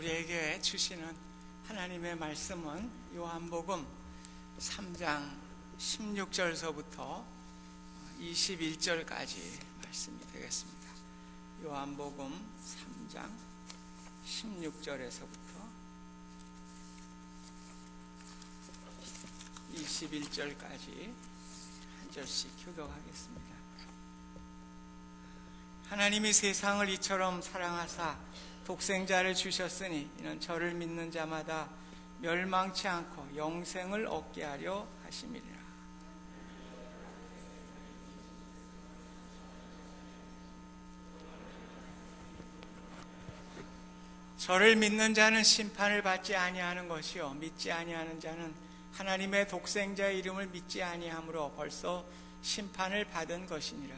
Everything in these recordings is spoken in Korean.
우리에게 주시는 하나님의 말씀은 요한복음 3장 16절서부터 21절까지 말씀이 되겠습니다. 요한복음 3장 16절에서부터 21절까지 한 절씩 교독하겠습니다. 하나님이 세상을 이처럼 사랑하사 독생자를 주셨으니 이는 저를 믿는 자마다 멸망치 않고 영생을 얻게 하려 하심이니라. 저를 믿는 자는 심판을 받지 아니하는 것이요 믿지 아니하는 자는 하나님의 독생자의 이름을 믿지 아니하므로 벌써 심판을 받은 것이니라.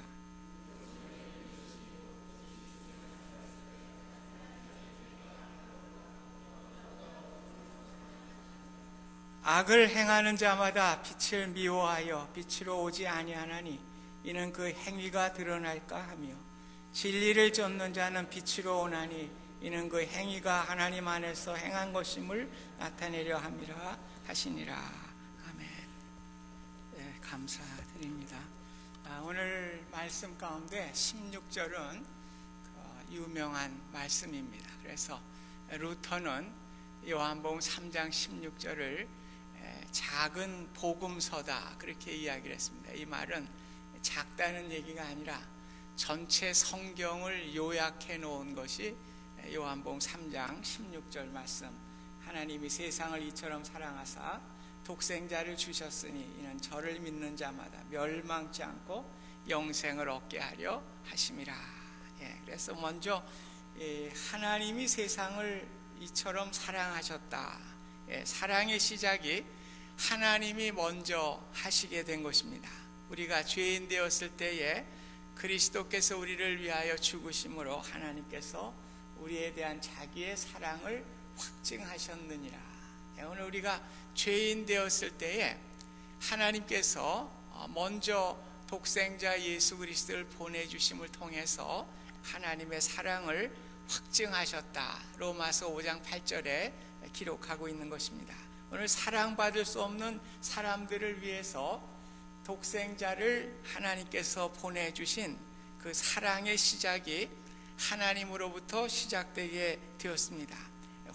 악을 행하는 자마다 빛을 미워하여 빛으로 오지 아니하나니 이는 그 행위가 드러날까 하며 진리를 쫓는 자는 빛으로 오나니 이는 그 행위가 하나님 안에서 행한 것임을 나타내려 함이라 하시니라. 아멘. 네, 감사드립니다. 오늘 말씀 가운데 16절은 유명한 말씀입니다. 그래서 루터는 요한복음 3장 16절을 작은 복음서다 그렇게 이야기를 했습니다. 이 말은 작다는 얘기가 아니라 전체 성경을 요약해 놓은 것이 요한복음 3장 16절 말씀. 하나님이 세상을 이처럼 사랑하사 독생자를 주셨으니 이는 저를 믿는 자마다 멸망치 않고 영생을 얻게 하려 하심이라. 그래서 먼저 하나님이 세상을 이처럼 사랑하셨다. 사랑의 시작이 하나님이 먼저 하시게 된 것입니다. 우리가 죄인 되었을 때에 그리스도께서 우리를 위하여 죽으심으로 하나님께서 우리에 대한 자기의 사랑을 확증하셨느니라. 오늘 우리가 죄인 되었을 때에 하나님께서 먼저 독생자 예수 그리스도를 보내주심을 통해서 하나님의 사랑을 확증하셨다. 로마서 5장 8절에 기록하고 있는 것입니다. 오늘 사랑받을 수 없는 사람들을 위해서 독생자를 하나님께서 보내주신 그 사랑의 시작이 하나님으로부터 시작되게 되었습니다.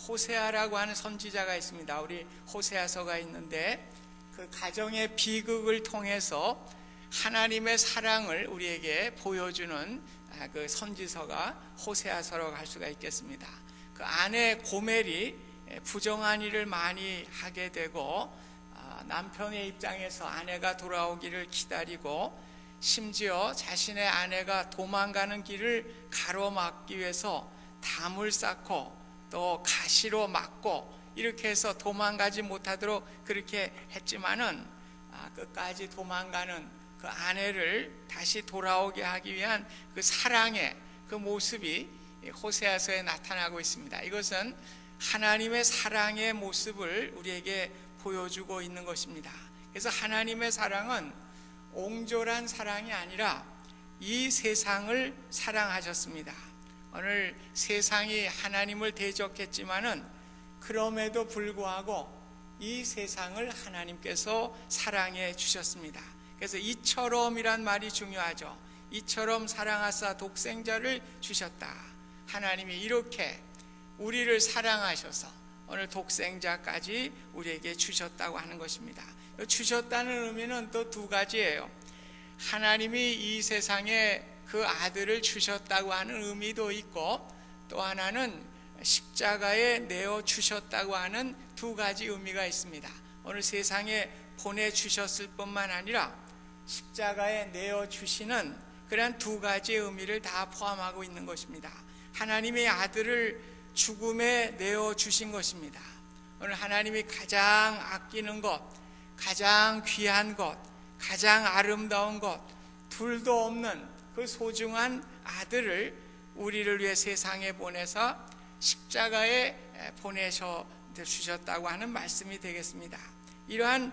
호세아라고 하는 선지자가 있습니다. 우리 호세아서가 있는데 그 가정의 비극을 통해서 하나님의 사랑을 우리에게 보여주는 그 선지서가 호세아서라고 할 수가 있겠습니다. 그 아내 고멜이 부정한 일을 많이 하게 되고 남편의 입장에서 아내가 돌아오기를 기다리고 심지어 자신의 아내가 도망가는 길을 가로막기 위해서 담을 쌓고 또 가시로 막고 이렇게 해서 도망가지 못하도록 그렇게 했지만은 끝까지 도망가는 그 아내를 다시 돌아오게 하기 위한 그 사랑의 그 모습이 호세아서에 나타나고 있습니다. 이것은 하나님의 사랑의 모습을 우리에게 보여주고 있는 것입니다. 그래서 하나님의 사랑은 옹졸한 사랑이 아니라 이 세상을 사랑하셨습니다. 오늘 세상이 하나님을 대적했지만은 그럼에도 불구하고 이 세상을 하나님께서 사랑해 주셨습니다. 그래서 이처럼이란 말이 중요하죠. 이처럼 사랑하사 독생자를 주셨다. 하나님이 이렇게 우리를 사랑하셔서 오늘 독생자까지 우리에게 주셨다고 하는 것입니다. 주셨다는 의미는 또 두 가지예요. 하나님이 이 세상에 그 아들을 주셨다고 하는 의미도 있고 또 하나는 십자가에 내어 주셨다고 하는 두 가지 의미가 있습니다. 오늘 세상에 보내주셨을 뿐만 아니라 십자가에 내어 주시는 그런 두 가지의 의미를 다 포함하고 있는 것입니다. 하나님의 아들을 죽음에 내어 주신 것입니다. 오늘 하나님이 가장 아끼는 것, 가장 귀한 것, 가장 아름다운 것, 둘도 없는 그 소중한 아들을 우리를 위해 세상에 보내서 십자가에 보내셔 주셨다고 하는 말씀이 되겠습니다. 이러한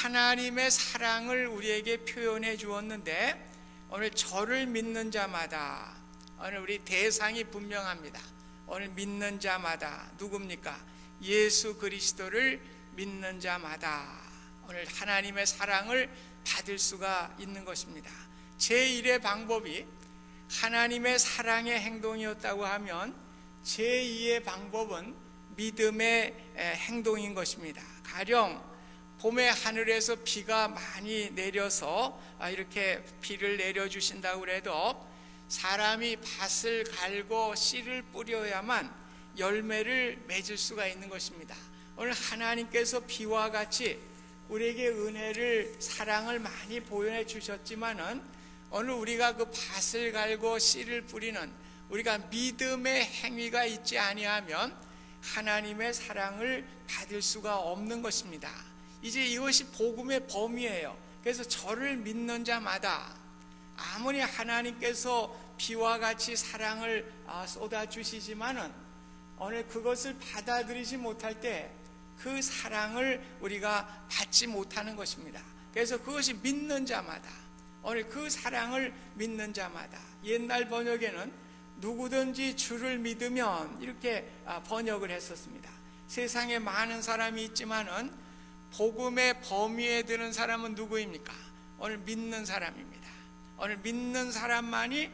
하나님의 사랑을 우리에게 표현해 주었는데 오늘 저를 믿는 자마다 오늘 우리 대상이 분명합니다. 오늘 믿는 자마다 누굽니까? 예수 그리스도를 믿는 자마다 오늘 하나님의 사랑을 받을 수가 있는 것입니다. 제1의 방법이 하나님의 사랑의 행동이었다고 하면 제2의 방법은 믿음의 행동인 것입니다. 가령 봄에 하늘에서 비가 많이 내려서 이렇게 비를 내려주신다고 해도 사람이 밭을 갈고 씨를 뿌려야만 열매를 맺을 수가 있는 것입니다. 오늘 하나님께서 비와 같이 우리에게 은혜를 사랑을 많이 보여내 주셨지만은 오늘 우리가 그 밭을 갈고 씨를 뿌리는 우리가 믿음의 행위가 있지 아니하면 하나님의 사랑을 받을 수가 없는 것입니다. 이제 이것이 복음의 범위예요. 그래서 저를 믿는 자마다 아무리 하나님께서 비와 같이 사랑을 쏟아주시지만은 오늘 그것을 받아들이지 못할 때 그 사랑을 우리가 받지 못하는 것입니다. 그래서 그것이 믿는 자마다 오늘 그 사랑을 믿는 자마다 옛날 번역에는 누구든지 주를 믿으면 이렇게 번역을 했었습니다. 세상에 많은 사람이 있지만은 복음의 범위에 드는 사람은 누구입니까? 오늘 믿는 사람입니다. 오늘 믿는 사람만이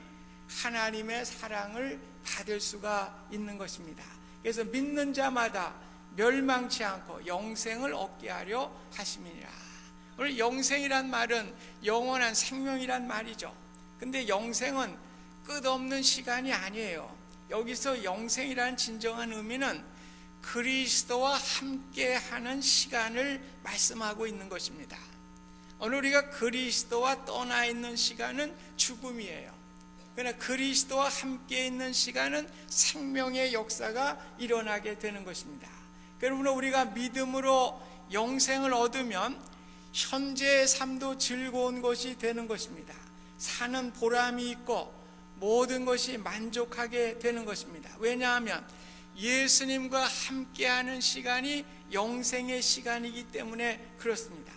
하나님의 사랑을 받을 수가 있는 것입니다. 그래서 믿는 자마다 멸망치 않고 영생을 얻게 하려 하심이니라. 오늘 영생이란 말은 영원한 생명이란 말이죠. 근데 영생은 끝없는 시간이 아니에요. 여기서 영생이란 진정한 의미는 그리스도와 함께하는 시간을 말씀하고 있는 것입니다. 오늘 우리가 그리스도와 떠나 있는 시간은 죽음이에요. 그러나 그리스도와 함께 있는 시간은 생명의 역사가 일어나게 되는 것입니다. 그러므로 우리가 믿음으로 영생을 얻으면 현재의 삶도 즐거운 것이 되는 것입니다. 사는 보람이 있고 모든 것이 만족하게 되는 것입니다. 왜냐하면 예수님과 함께하는 시간이 영생의 시간이기 때문에 그렇습니다.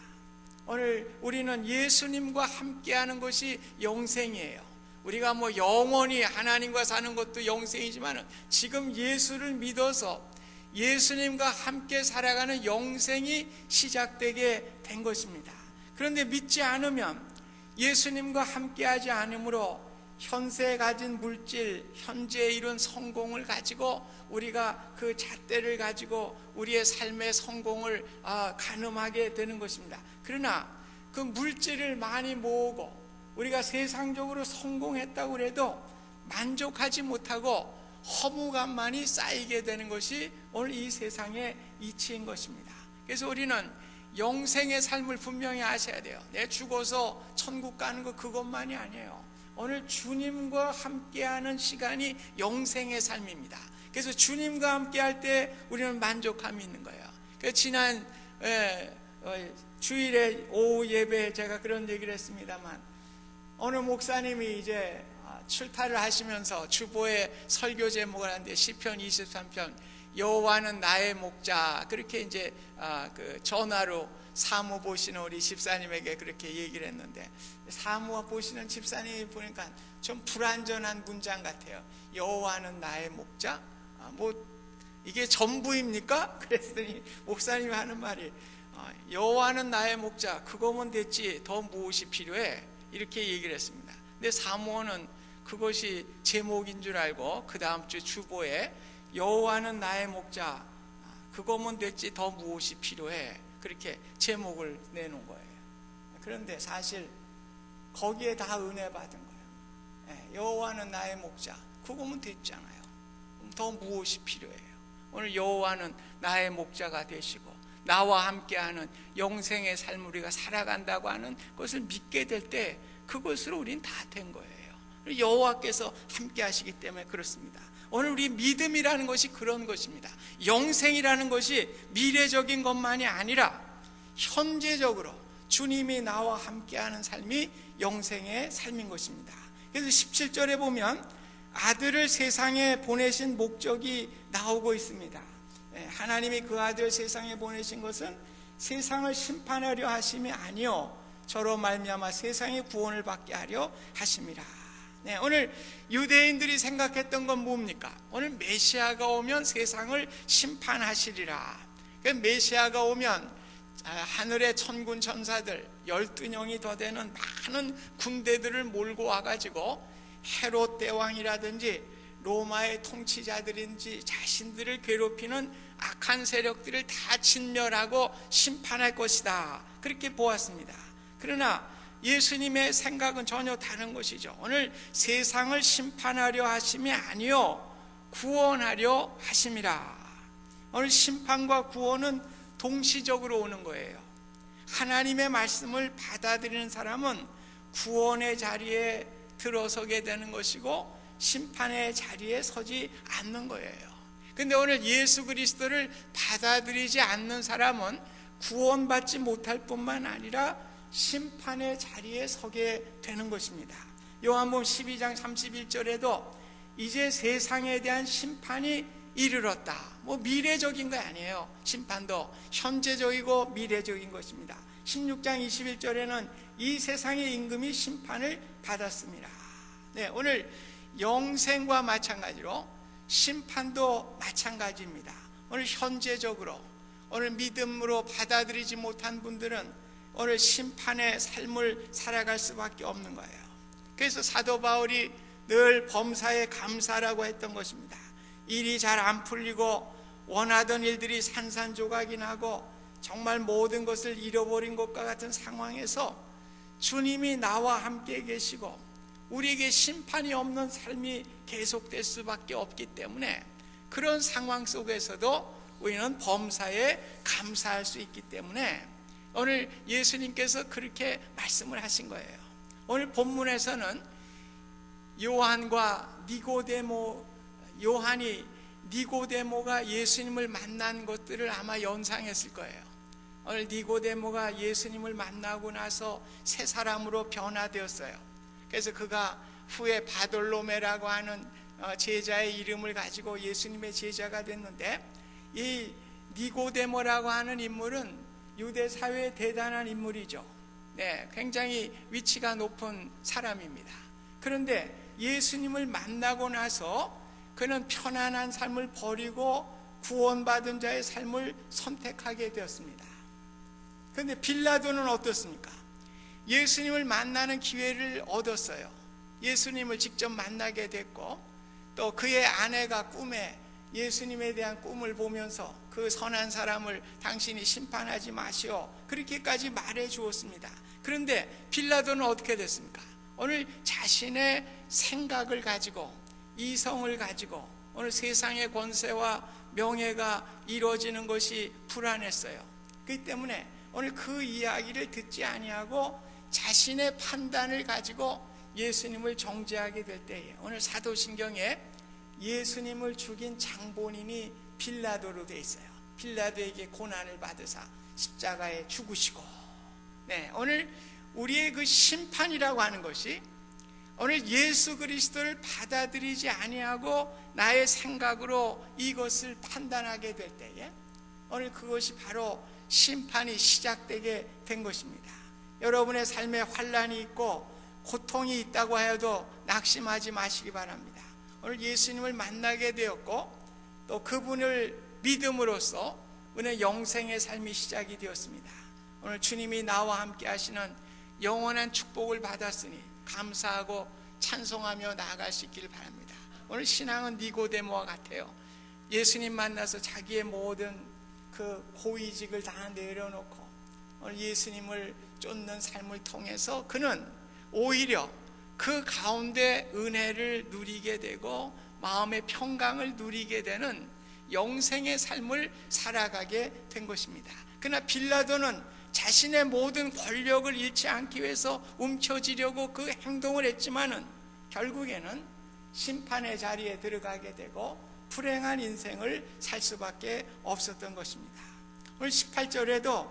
오늘 우리는 예수님과 함께하는 것이 영생이에요. 우리가 영원히 하나님과 사는 것도 영생이지만 지금 예수를 믿어서 예수님과 함께 살아가는 영생이 시작되게 된 것입니다. 그런데 믿지 않으면 예수님과 함께하지 않으므로 현세 가진 물질, 현재 이룬 성공을 가지고 우리가 그 잣대를 가지고 우리의 삶의 성공을 가늠하게 되는 것입니다. 그러나 그 물질을 많이 모으고 우리가 세상적으로 성공했다고 해도 만족하지 못하고 허무감만이 쌓이게 되는 것이 오늘 이 세상의 이치인 것입니다. 그래서 우리는 영생의 삶을 분명히 아셔야 돼요. 내 죽어서 천국 가는 거 그것만이 아니에요. 오늘 주님과 함께하는 시간이 영생의 삶입니다. 그래서 주님과 함께할 때 우리는 만족함이 있는 거예요. 그래서 지난 주일에 오후 예배에 제가 그런 얘기를 했습니다만 어느 목사님이 이제 출타를 하시면서 주보에 설교 제목을 하는데 시편 23편 여호와는 나의 목자 그렇게 이제 그 전화로 사무 보시는 우리 집사님에게 그렇게 얘기를 했는데 사무 보시는 집사님이 보니까 좀 불완전한 문장 같아요. 여호와는 나의 목자? 이게 전부입니까? 그랬더니 목사님이 하는 말이 여호와는 나의 목자 그거면 됐지 더 무엇이 필요해? 이렇게 얘기를 했습니다. 근데 사무는 그것이 제목인 줄 알고 그 다음 주 주보에 여호와는 나의 목자 그거면 됐지 더 무엇이 필요해 그렇게 제목을 내놓은 거예요. 그런데 사실 거기에 다 은혜 받은 거예요. 여호와는 나의 목자 그거면 됐잖아요. 더 무엇이 필요해요? 오늘 여호와는 나의 목자가 되시고 나와 함께하는 영생의 삶을 우리가 살아간다고 하는 것을 믿게 될 때 그것으로 우린 다 된 거예요. 여호와께서 함께 하시기 때문에 그렇습니다. 오늘 우리 믿음이라는 것이 그런 것입니다. 영생이라는 것이 미래적인 것만이 아니라 현재적으로 주님이 나와 함께하는 삶이 영생의 삶인 것입니다. 그래서 17절에 보면 아들을 세상에 보내신 목적이 나오고 있습니다. 하나님이 그 아들 세상에 보내신 것은 세상을 심판하려 하심이 아니요 저로 말미암아 세상의 구원을 받게 하려 하심이라. 네, 오늘 유대인들이 생각했던 건 뭡니까? 오늘 메시아가 오면 세상을 심판하시리라. 메시아가 오면 하늘의 천군 천사들 12명이 더 되는 많은 군대들을 몰고 와가지고 헤롯 대왕이라든지 로마의 통치자들인지 자신들을 괴롭히는 악한 세력들을 다 진멸하고 심판할 것이다, 그렇게 보았습니다. 그러나 예수님의 생각은 전혀 다른 것이죠. 오늘 세상을 심판하려 하심이 아니요 구원하려 하심이라. 오늘 심판과 구원은 동시적으로 오는 거예요. 하나님의 말씀을 받아들이는 사람은 구원의 자리에 들어서게 되는 것이고 심판의 자리에 서지 않는 거예요. 근데 오늘 예수 그리스도를 받아들이지 않는 사람은 구원받지 못할 뿐만 아니라 심판의 자리에 서게 되는 것입니다. 요한복음 12장 31절에도 이제 세상에 대한 심판이 이르렀다. 미래적인 거 아니에요. 심판도 현재적이고 미래적인 것입니다. 16장 21절에는 이 세상의 임금이 심판을 받았습니다. 네, 오늘 영생과 마찬가지로 심판도 마찬가지입니다. 오늘 현재적으로 오늘 믿음으로 받아들이지 못한 분들은 오늘 심판의 삶을 살아갈 수밖에 없는 거예요. 그래서 사도 바울이 늘 범사에 감사라고 했던 것입니다. 일이 잘 안 풀리고 원하던 일들이 산산조각이 나고 정말 모든 것을 잃어버린 것과 같은 상황에서 주님이 나와 함께 계시고 우리에게 심판이 없는 삶이 계속될 수밖에 없기 때문에 그런 상황 속에서도 우리는 범사에 감사할 수 있기 때문에 오늘 예수님께서 그렇게 말씀을 하신 거예요. 오늘 본문에서는 요한이 니고데모가 예수님을 만난 것들을 아마 연상했을 거예요. 오늘 니고데모가 예수님을 만나고 나서 새 사람으로 변화되었어요. 그래서 그가 후에 바돌로메라고 하는 제자의 이름을 가지고 예수님의 제자가 됐는데, 이 니고데모라고 하는 인물은 유대 사회의 대단한 인물이죠. 네, 굉장히 위치가 높은 사람입니다. 그런데 예수님을 만나고 나서 그는 편안한 삶을 버리고 구원받은 자의 삶을 선택하게 되었습니다. 그런데 빌라도는 어떻습니까? 예수님을 만나는 기회를 얻었어요. 예수님을 직접 만나게 됐고 또 그의 아내가 꿈에 예수님에 대한 꿈을 보면서 그 선한 사람을 당신이 심판하지 마시오, 그렇게까지 말해 주었습니다. 그런데 빌라도는 어떻게 됐습니까? 오늘 자신의 생각을 가지고 이성을 가지고 오늘 세상의 권세와 명예가 이루어지는 것이 불안했어요. 그렇기 때문에 오늘 그 이야기를 듣지 아니하고 자신의 판단을 가지고 예수님을 정죄하게 될 때에 오늘 사도신경에 예수님을 죽인 장본인이 빌라도로 되어 있어요. 빌라도에게 고난을 받으사 십자가에 죽으시고, 네, 오늘 우리의 그 심판이라고 하는 것이 오늘 예수 그리스도를 받아들이지 아니하고 나의 생각으로 이것을 판단하게 될 때에 오늘 그것이 바로 심판이 시작되게 된 것입니다. 여러분의 삶에 환난이 있고 고통이 있다고 해도 낙심하지 마시기 바랍니다. 오늘 예수님을 만나게 되었고 또 그분을 믿음으로써 오늘 영생의 삶이 시작이 되었습니다. 오늘 주님이 나와 함께 하시는 영원한 축복을 받았으니 감사하고 찬송하며 나아갈 수 있기를 바랍니다. 오늘 신앙은 니고데모와 같아요. 예수님 만나서 자기의 모든 그 고위직을 다 내려놓고 오늘 예수님을 쫓는 삶을 통해서 그는 오히려 그 가운데 은혜를 누리게 되고 마음의 평강을 누리게 되는 영생의 삶을 살아가게 된 것입니다. 그러나 빌라도는 자신의 모든 권력을 잃지 않기 위해서 움켜쥐려고 그 행동을 했지만은 결국에는 심판의 자리에 들어가게 되고 불행한 인생을 살 수밖에 없었던 것입니다. 오늘 18절에도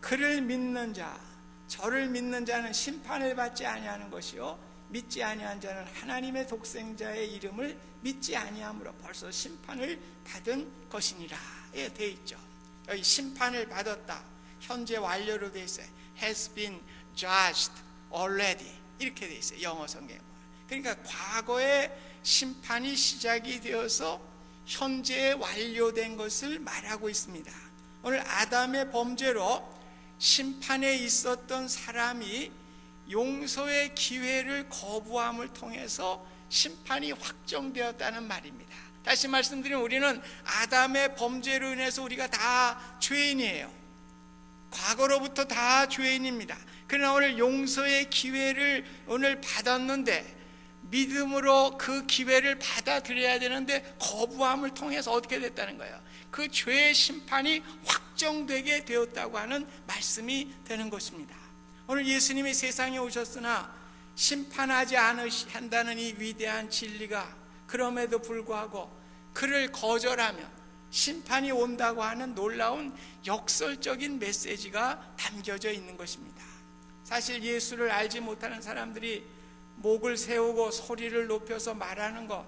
그를 믿는 자, 저를 믿는 자는 심판을 받지 아니하는 것이요 믿지 아니한 자는 하나님의 독생자의 이름을 믿지 아니함으로 벌써 심판을 받은 것이니라 예, 되어 있죠. 여기 심판을 받았다, 현재 완료로 되어 있어요. has been judged already 이렇게 되어 있어요. 영어 성경에. 그러니까 과거에 심판이 시작이 되어서 현재에 완료된 것을 말하고 있습니다. 오늘 아담의 범죄로 심판에 있었던 사람이 용서의 기회를 거부함을 통해서 심판이 확정되었다는 말입니다. 다시 말씀드리면 우리는 아담의 범죄로 인해서 우리가 다 죄인이에요. 과거로부터 다 죄인입니다. 그러나 오늘 용서의 기회를 오늘 받았는데 믿음으로 그 기회를 받아들여야 되는데 거부함을 통해서 어떻게 됐다는 거예요? 그 죄의 심판이 확정되게 되었다고 하는 말씀이 되는 것입니다. 오늘 예수님이 세상에 오셨으나 심판하지 않으신다는 이 위대한 진리가 그럼에도 불구하고 그를 거절하면 심판이 온다고 하는 놀라운 역설적인 메시지가 담겨져 있는 것입니다. 사실 예수를 알지 못하는 사람들이 목을 세우고 소리를 높여서 말하는 것,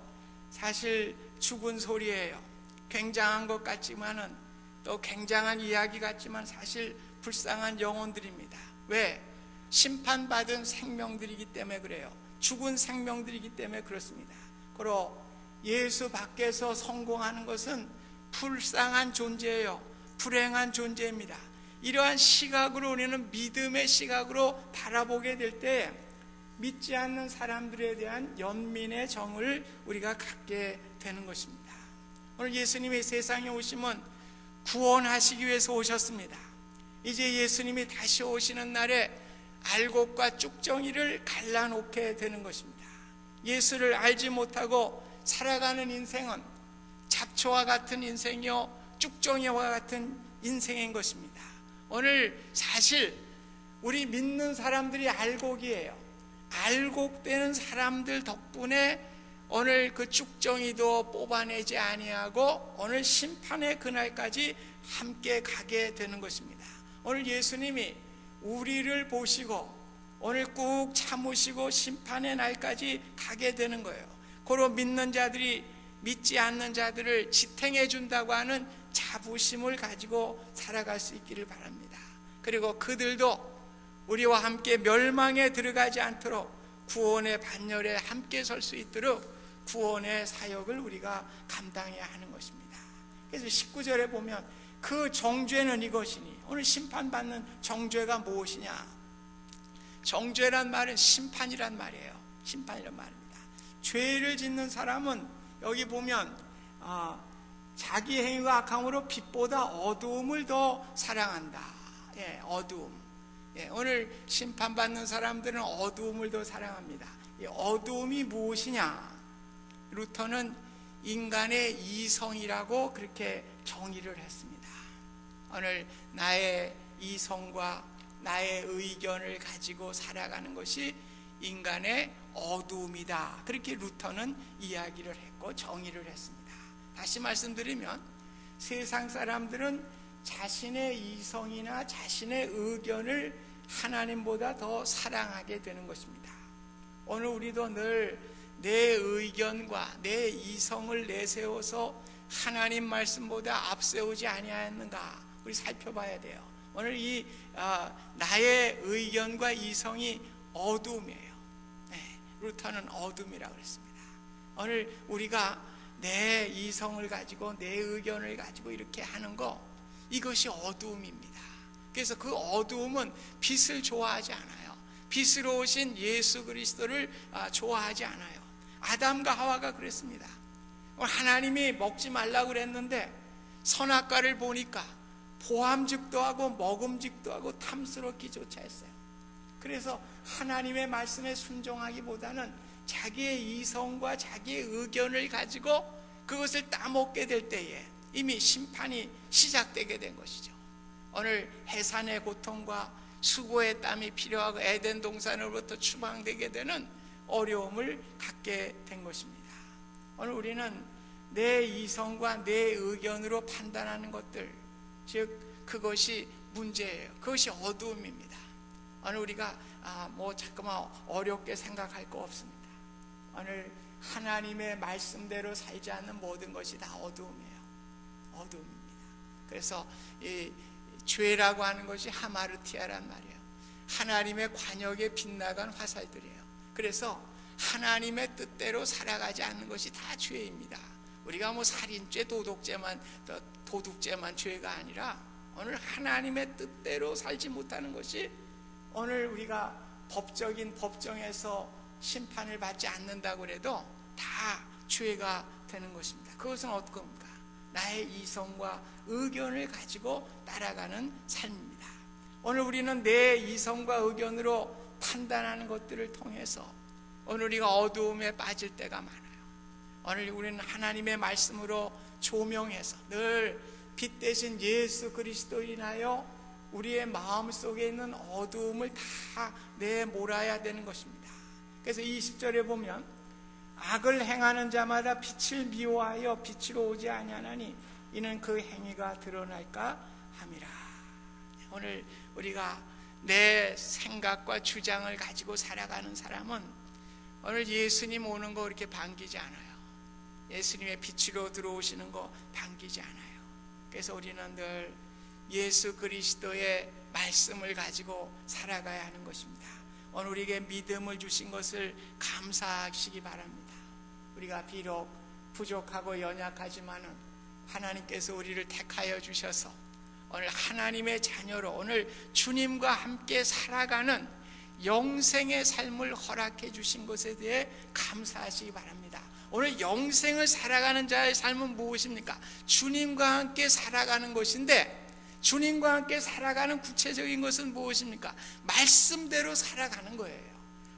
사실 죽은 소리예요. 굉장한 것 같지만은, 또 굉장한 이야기 같지만 사실 불쌍한 영혼들입니다. 왜? 심판받은 생명들이기 때문에 그래요. 죽은 생명들이기 때문에 그렇습니다. 그리고 예수 밖에서 성공하는 것은 불쌍한 존재예요. 불행한 존재입니다. 이러한 시각으로 우리는 믿음의 시각으로 바라보게 될 때 믿지 않는 사람들에 대한 연민의 정을 우리가 갖게 되는 것입니다. 오늘 예수님이 세상에 오시면 구원하시기 위해서 오셨습니다. 이제 예수님이 다시 오시는 날에 알곡과 쭉정이를 갈라놓게 되는 것입니다. 예수를 알지 못하고 살아가는 인생은 잡초와 같은 인생이요 쭉정이와 같은 인생인 것입니다. 오늘 사실 우리 믿는 사람들이 알곡이에요. 알곡되는 사람들 덕분에 오늘 그 쭉정이도 뽑아내지 아니하고 오늘 심판의 그날까지 함께 가게 되는 것입니다. 오늘 예수님이 우리를 보시고 오늘 꾹 참으시고 심판의 날까지 가게 되는 거예요. 고로 믿는 자들이 믿지 않는 자들을 지탱해 준다고 하는 자부심을 가지고 살아갈 수 있기를 바랍니다. 그리고 그들도 우리와 함께 멸망에 들어가지 않도록 구원의 반열에 함께 설 수 있도록 구원의 사역을 우리가 감당해야 하는 것입니다. 그래서 19절에 보면 그 정죄는 이것이니, 오늘 심판받는 정죄가 무엇이냐? 정죄란 말은 심판이란 말이에요. 심판이란 말입니다. 죄를 짓는 사람은 여기 보면 자기 행위가 악함으로 빛보다 어두움을 더 사랑한다. 어두움. 오늘 심판받는 사람들은 어두움을 더 사랑합니다. 이 어두움이 무엇이냐? 루터는 인간의 이성이라고 그렇게 정의를 했습니다. 오늘 나의 이성과 나의 의견을 가지고 살아가는 것이 인간의 어두움이다. 그렇게 루터는 이야기를 했고 정의를 했습니다. 다시 말씀드리면 세상 사람들은 자신의 이성이나 자신의 의견을 하나님보다 더 사랑하게 되는 것입니다. 오늘 우리도 늘 내 의견과 내 이성을 내세워서 하나님 말씀보다 앞세우지 아니하였는가 우리 살펴봐야 돼요. 오늘 이 나의 의견과 이성이 어둠이에요. 루터는 어둠이라고 그랬습니다. 오늘 우리가 내 이성을 가지고 내 의견을 가지고 이렇게 하는 거, 이것이 어두움입니다. 그래서 그 어두움은 빛을 좋아하지 않아요. 빛으로 오신 예수 그리스도를 좋아하지 않아요. 아담과 하와가 그랬습니다. 하나님이 먹지 말라고 그랬는데 선악과를 보니까 보암직도 하고 먹음직도 하고 탐스럽기조차 했어요. 그래서 하나님의 말씀에 순종하기보다는 자기의 이성과 자기의 의견을 가지고 그것을 따먹게 될 때에 이미 심판이 시작되게 된 것이죠. 오늘 해산의 고통과 수고의 땀이 필요하고 에덴 동산으로부터 추방되게 되는 어려움을 갖게 된 것입니다. 오늘 우리는 내 이성과 내 의견으로 판단하는 것들, 즉 그것이 문제예요. 그것이 어두움입니다. 오늘 우리가 자꾸만 어렵게 생각할 거 없습니다. 오늘 하나님의 말씀대로 살지 않는 모든 것이 다 어두움이에요. 어두움입니다. 그래서 이 죄라고 하는 것이 하마르티아란 말이에요. 하나님의 관역에 빗나간 화살들이에요. 그래서 하나님의 뜻대로 살아가지 않는 것이 다 죄입니다. 우리가 뭐 살인죄, 도둑죄만 죄가 아니라 오늘 하나님의 뜻대로 살지 못하는 것이 오늘 우리가 법적인 법정에서 심판을 받지 않는다고 해도 다 죄가 되는 것입니다. 그것은 어떤 겁니까? 나의 이성과 의견을 가지고 따라가는 삶입니다. 오늘 우리는 내 이성과 의견으로 판단하는 것들을 통해서 오늘 우리가 어두움에 빠질 때가 많아요. 오늘 우리는 하나님의 말씀으로 조명해서 늘 빛 대신 예수 그리스도로 인하여 우리의 마음속에 있는 어두움을 다 내몰아야 되는 것입니다. 그래서 20절에 보면 악을 행하는 자마다 빛을 미워하여 빛으로 오지 아니하나니 이는 그 행위가 드러날까 함이라. 오늘 우리가 내 생각과 주장을 가지고 살아가는 사람은 오늘 예수님 오는 거 그렇게 반기지 않아요. 예수님의 빛으로 들어오시는 거 반기지 않아요. 그래서 우리는 늘 예수 그리스도의 말씀을 가지고 살아가야 하는 것입니다. 오늘 우리에게 믿음을 주신 것을 감사하시기 바랍니다. 우리가 비록 부족하고 연약하지만은 하나님께서 우리를 택하여 주셔서 오늘 하나님의 자녀로 오늘 주님과 함께 살아가는 영생의 삶을 허락해 주신 것에 대해 감사하시기 바랍니다. 오늘 영생을 살아가는 자의 삶은 무엇입니까? 주님과 함께 살아가는 것인데, 주님과 함께 살아가는 구체적인 것은 무엇입니까? 말씀대로 살아가는 거예요.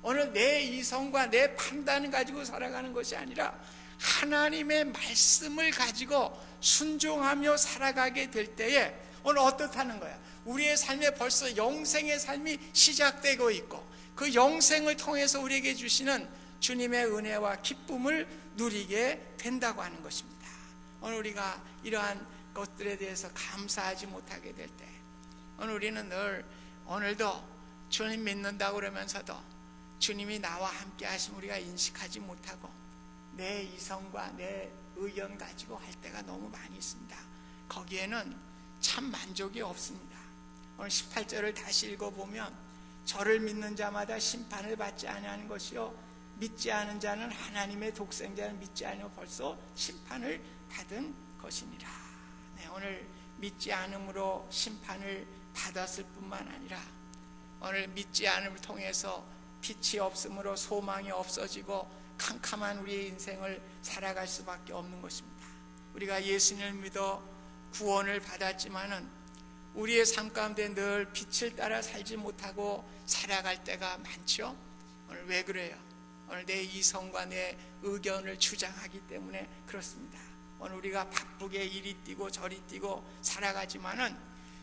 오늘 내 이성과 내 판단을 가지고 살아가는 것이 아니라 하나님의 말씀을 가지고 순종하며 살아가게 될 때에 오늘 어떻다는 거야? 우리의 삶에 벌써 영생의 삶이 시작되고 있고 그 영생을 통해서 우리에게 주시는 주님의 은혜와 기쁨을 누리게 된다고 하는 것입니다. 오늘 우리가 이러한 것들에 대해서 감사하지 못하게 될 때, 오늘 우리는 늘 오늘도 주님 믿는다고 그러면서도 주님이 나와 함께 하심 우리가 인식하지 못하고 내 이성과 내 의견 가지고 할 때가 너무 많이 있습니다. 거기에는 참 만족이 없습니다. 오늘 18절을 다시 읽어보면 저를 믿는 자마다 심판을 받지 아니하는 것이요 믿지 않은 자는 하나님의 독생자를 믿지 아니하여 벌써 심판을 받은 것이니라. 네, 오늘 믿지 않음으로 심판을 받았을 뿐만 아니라 오늘 믿지 않음을 통해서 빛이 없으므로 소망이 없어지고 캄캄한 우리의 인생을 살아갈 수밖에 없는 것입니다. 우리가 예수님을 믿어 구원을 받았지만은 우리의 삶 가운데 늘 빛을 따라 살지 못하고 살아갈 때가 많죠. 오늘 왜 그래요? 오늘 내 이성과 내 의견을 주장하기 때문에 그렇습니다. 오늘 우리가 바쁘게 이리 뛰고 저리 뛰고 살아가지만은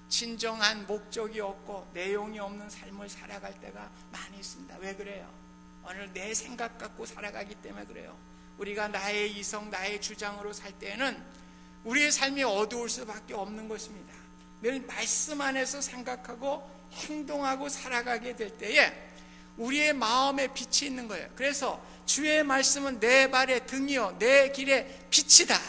진정한 목적이 없고 내용이 없는 삶을 살아갈 때가 많이 있습니다. 왜 그래요? 오늘 내 생각 갖고 살아가기 때문에 그래요. 우리가 나의 이성, 나의 주장으로 살 때는 우리의 삶이 어두울 수밖에 없는 것입니다. 늘 말씀 안에서 생각하고 행동하고 살아가게 될 때에 우리의 마음에 빛이 있는 거예요. 그래서 주의 말씀은 내 발의 등이요 내 길의 빛이다,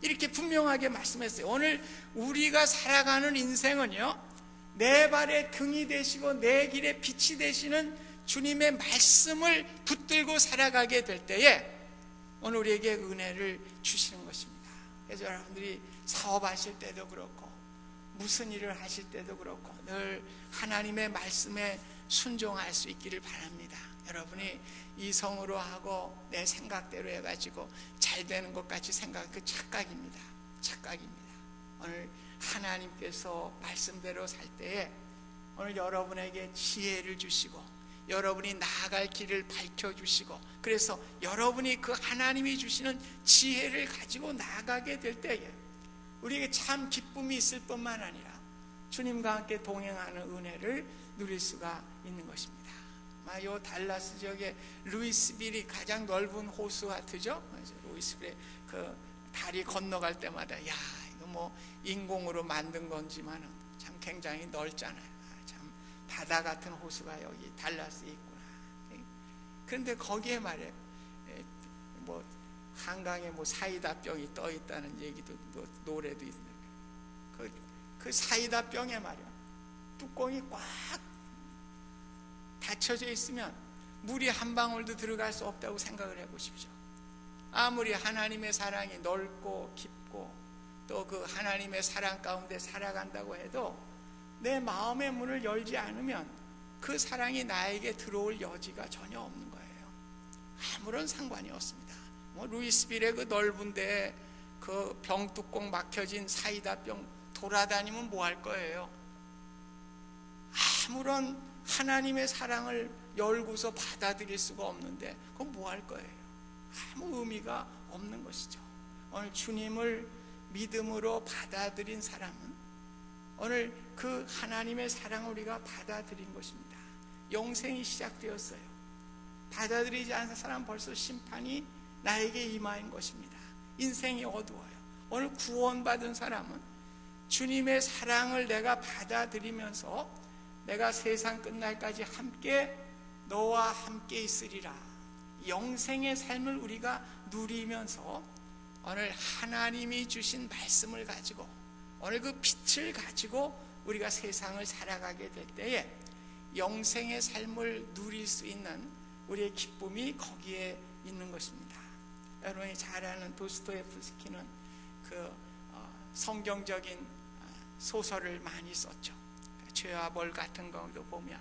이렇게 분명하게 말씀했어요. 오늘 우리가 살아가는 인생은요, 내 발의 등이 되시고 내 길의 빛이 되시는 주님의 말씀을 붙들고 살아가게 될 때에 오늘 우리에게 은혜를 주시는 것입니다. 그래서 여러분들이 사업하실 때도 그렇고 무슨 일을 하실 때도 그렇고 늘 하나님의 말씀에 순종할 수 있기를 바랍니다. 여러분이 이성으로 하고 내 생각대로 해가지고 잘 되는 것 같이 생각하는 그 착각입니다. 착각입니다. 오늘 하나님께서 말씀대로 살 때에 오늘 여러분에게 지혜를 주시고 여러분이 나아갈 길을 밝혀주시고 그래서 여러분이 그 하나님이 주시는 지혜를 가지고 나아가게 될 때에 우리에게 참 기쁨이 있을 뿐만 아니라 주님과 함께 동행하는 은혜를 누릴 수가 있는 것입니다. 이 달라스 지역의 루이스빌이 가장 넓은 호수 같으죠. 루이스빌의 그 다리 건너갈 때마다 야 이거 뭐 인공으로 만든 건지만은 참 굉장히 넓잖아요. 참 바다 같은 호수가 여기 달라스에 있구나. 그런데 거기에 말이에요. 뭐 한강에 뭐 사이다 병이 떠 있다는 얘기도 노래도 있는데 그 사이다 병에 말이야 뚜껑이 꽉 닫혀져 있으면 물이 한 방울도 들어갈 수 없다고 생각을 해보십시오. 아무리 하나님의 사랑이 넓고 깊고 또 그 하나님의 사랑 가운데 살아간다고 해도 내 마음의 문을 열지 않으면 그 사랑이 나에게 들어올 여지가 전혀 없는 거예요. 아무런 상관이 없습니다. 루이스빌의 그 넓은 데에 그 병뚜껑 막혀진 사이다 병 돌아다니면 뭐 할 거예요? 아무런 하나님의 사랑을 열고서 받아들일 수가 없는데 그건 뭐 할 거예요? 아무 의미가 없는 것이죠. 오늘 주님을 믿음으로 받아들인 사람은 오늘 그 하나님의 사랑을 우리가 받아들인 것입니다. 영생이 시작되었어요. 받아들이지 않은 사람은 벌써 심판이 나에게 임하인 것입니다. 인생이 어두워요. 오늘 구원받은 사람은 주님의 사랑을 내가 받아들이면서 내가 세상 끝날까지 함께 너와 함께 있으리라, 영생의 삶을 우리가 누리면서 오늘 하나님이 주신 말씀을 가지고 오늘 그 빛을 가지고 우리가 세상을 살아가게 될 때에 영생의 삶을 누릴 수 있는 우리의 기쁨이 거기에 있는 것입니다. 여러분이 잘 아는 도스토예프스키는 그 성경적인 소설을 많이 썼죠. 죄와 벌 같은 것도 보면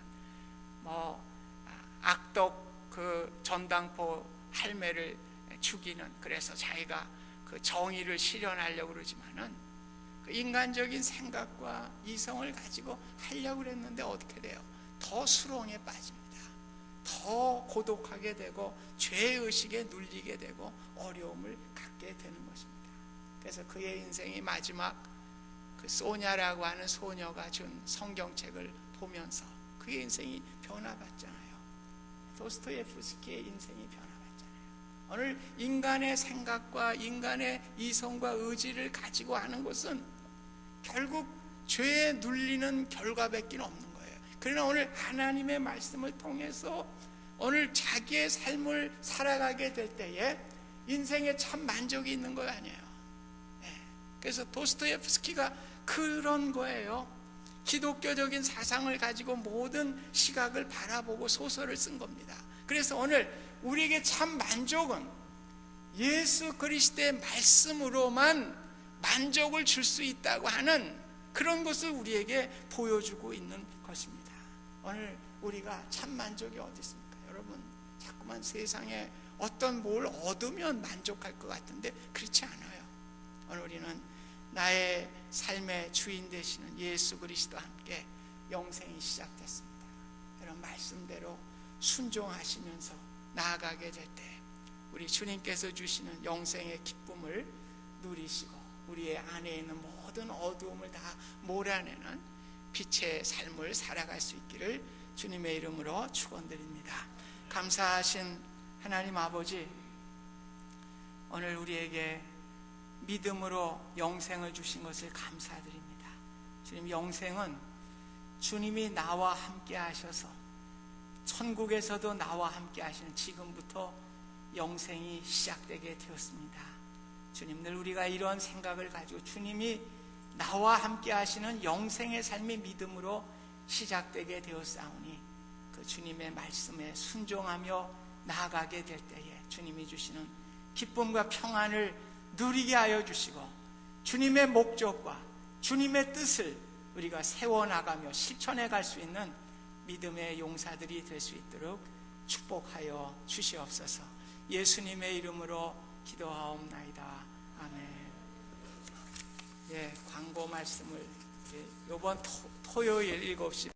악독 그 전당포 할매를 죽이는, 그래서 자기가 그 정의를 실현하려고 그러지만은 그 인간적인 생각과 이성을 가지고 하려고 그랬는데 어떻게 돼요? 더 수렁에 빠집니다. 더 고독하게 되고 죄의식에 눌리게 되고 어려움을 갖게 되는 것입니다. 그래서 그의 인생이 마지막 그 소냐라고 하는 소녀가 준 성경책을 보면서 그의 인생이 변화받잖아요. 도스토예프스키의 인생이 변화받잖아요. 오늘 인간의 생각과 인간의 이성과 의지를 가지고 하는 것은 결국 죄에 눌리는 결과밖에 없는 거예요. 그러나 오늘 하나님의 말씀을 통해서 오늘 자기의 삶을 살아가게 될 때에 인생에 참 만족이 있는 거 아니에요. 그래서 도스토예프스키가 그런 거예요. 기독교적인 사상을 가지고 모든 시각을 바라보고 소설을 쓴 겁니다. 그래서 오늘 우리에게 참 만족은 예수 그리스도의 말씀으로만 만족을 줄 수 있다고 하는 그런 것을 우리에게 보여주고 있는 것입니다. 오늘 우리가 참 만족이 어디 있습니까? 여러분, 자꾸만 세상에 어떤 뭘 얻으면 만족할 것 같은데 그렇지 않아요. 오늘 우리는 나의 삶의 주인 되시는 예수 그리스도와 함께 영생이 시작됐습니다. 이런 말씀대로 순종하시면서 나아가게 될 때 우리 주님께서 주시는 영생의 기쁨을 누리시고 우리의 안에 있는 모든 어두움을 다 몰아내는 빛의 삶을 살아갈 수 있기를 주님의 이름으로 축원드립니다. 감사하신 하나님 아버지, 오늘 우리에게 믿음으로 영생을 주신 것을 감사드립니다. 주님, 영생은 주님이 나와 함께 하셔서 천국에서도 나와 함께 하시는 지금부터 영생이 시작되게 되었습니다. 주님, 늘 우리가 이런 생각을 가지고 주님이 나와 함께 하시는 영생의 삶이 믿음으로 시작되게 되었사오니 그 주님의 말씀에 순종하며 나아가게 될 때에 주님이 주시는 기쁨과 평안을 누리게 하여 주시고 주님의 목적과 주님의 뜻을 우리가 세워나가며 실천해 갈 수 있는 믿음의 용사들이 될 수 있도록 축복하여 주시옵소서. 예수님의 이름으로 기도하옵나이다. 아멘. 광고 말씀을 이번 토요일 7시